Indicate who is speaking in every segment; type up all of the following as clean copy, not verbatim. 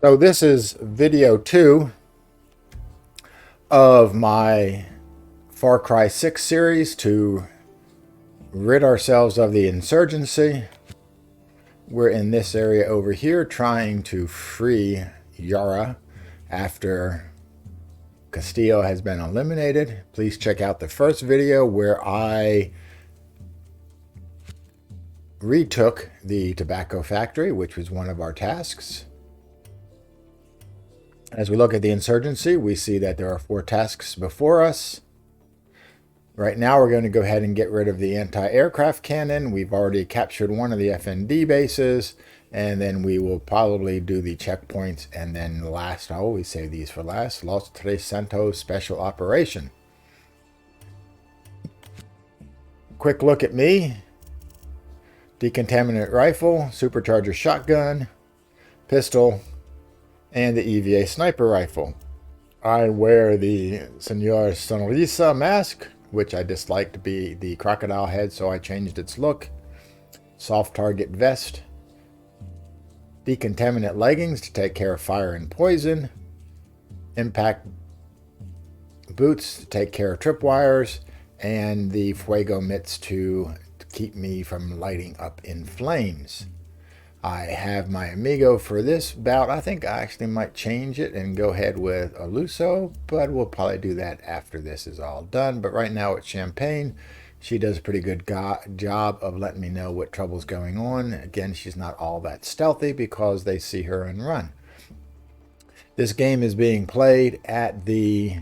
Speaker 1: So this is video 2 of my Far Cry 6 series to rid ourselves of the Insurgency. We're in this area over here trying to free Yara after Castillo has been eliminated. Please check out the first video where I retook the tobacco factory, which was one of our tasks. As we look at the Insurgency, we see that there are 4 tasks before us. Right now, we're going to go ahead and get rid of the anti-aircraft cannon. We've already captured one of the FND bases, and then we will probably do the checkpoints. And then last, I always save these for last, Los Tres Santos Special Operation. Quick look at me. Decontaminant rifle, supercharger shotgun, pistol, and the EVA sniper rifle. I wear the Senor Sonrisa mask, which I dislike to be the crocodile head, so I changed its look. Soft target vest. Decontaminant leggings to take care of fire and poison. Impact boots to take care of tripwires. And the fuego mitts to keep me from lighting up in flames. I have my Amigo for this bout. I think I actually might change it and go ahead with a Luso, but we'll probably do that after this is all done. But right now it's Champagne. She does a pretty good job of letting me know what trouble's going on. Again, she's not all that stealthy because they see her and run. This game is being played at the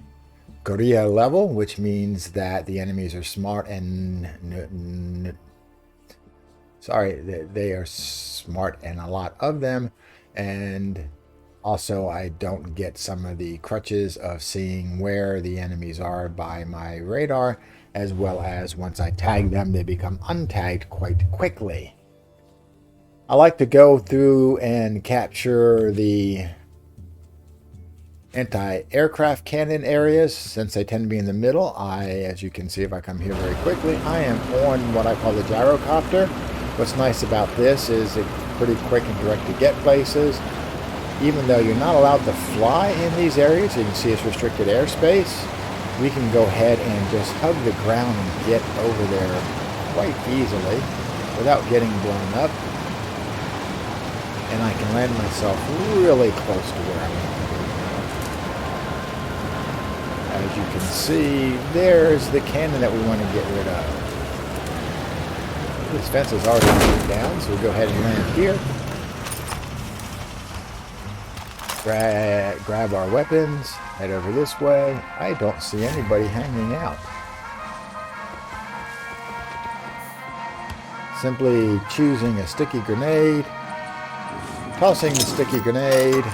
Speaker 1: Korea level, which means that the enemies are smart and they are smart and a lot of them. And also I don't get some of the crutches of seeing where the enemies are by my radar, as well as once I tag them, they become untagged quite quickly. I like to go through and capture the anti-aircraft cannon areas since they tend to be in the middle. As you can see, if I come here very quickly, I am on what I call the gyrocopter. What's nice about this is it's pretty quick and direct to get places. Even though you're not allowed to fly in these areas, you can see it's restricted airspace, we can go ahead and just hug the ground and get over there quite easily without getting blown up. And I can land myself really close to where I want to be. As you can see, there's the cannon that we want to get rid of. This fence is already moved down, so we'll go ahead and land here. Grab our weapons, head over this way. I don't see anybody hanging out. Simply choosing a sticky grenade, tossing the sticky grenade,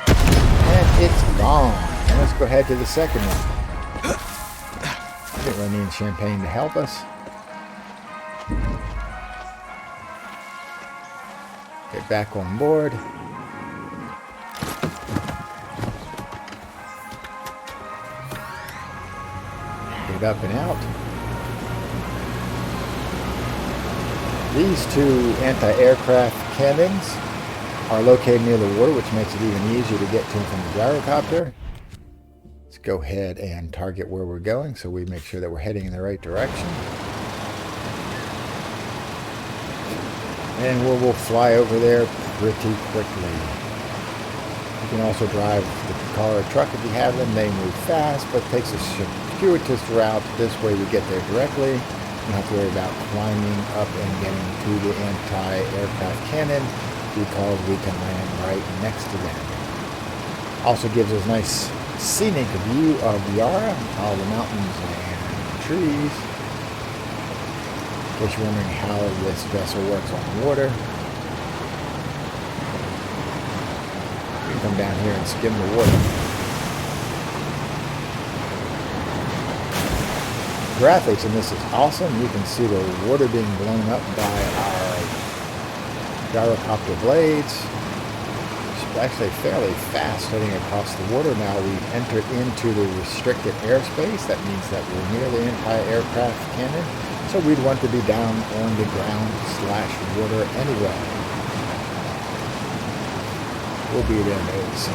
Speaker 1: and it's gone. And let's go ahead to the second one. I think we need Champagne to help us. Get back on board. Get up and out. These 2 anti-aircraft cannons are located near the water, which makes it even easier to get to them from the gyrocopter. Let's go ahead and target where we're going so we make sure that we're heading in the right direction. And we'll fly over there pretty quickly. You can also drive the car or truck if you have them. They move fast, but it takes a circuitous route. This way we get there directly. You don't have to worry about climbing up and getting to the anti-aircraft cannon because we can land right next to them. Also gives us a nice scenic view of Yara, all the mountains and trees. In case you're wondering how this vessel works on water. You can come down here and skim the water. Graphics in this is awesome. You can see the water being blown up by our gyrocopter blades. It's actually fairly fast heading across the water now. We've entered into the restricted airspace. That means that we're near the anti-aircraft cannon. So we'd want to be down on the ground / water anyway. We'll be there very soon.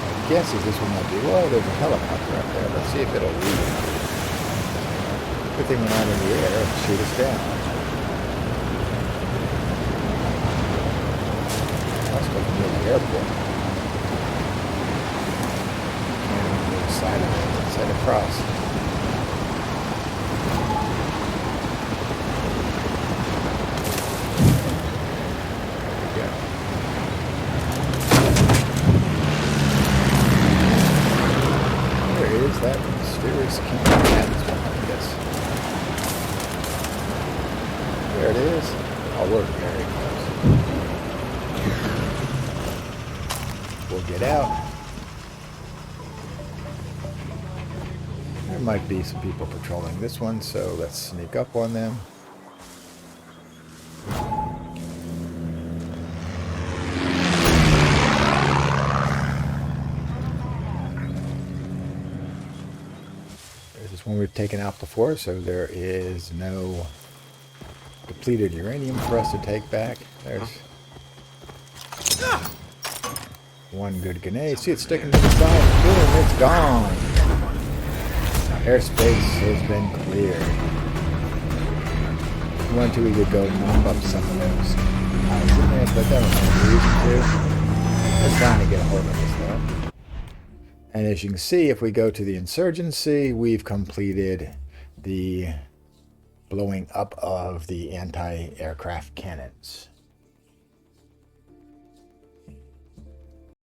Speaker 1: My guess is this one might be, well, there's a helicopter up there. Let's see if it'll leave. Good thing we're not in the air and shoot us down. Let's go near the airport. And on the other side of it, side across. That mysterious camera behind us. There it is. Oh, we're very close. We'll get out. There might be some people patrolling this one, so let's sneak up on them. One we've taken out before, so there is no depleted uranium for us to take back. There's one good grenade. See it sticking to the side. Boom, it's gone. Airspace has been cleared. If we want to, we could go mop up some of those guys in there, but that was no reason to. Let's try to get a hold of this though. And as you can see, if we go to the Insurgency, we've completed the blowing up of the anti-aircraft cannons.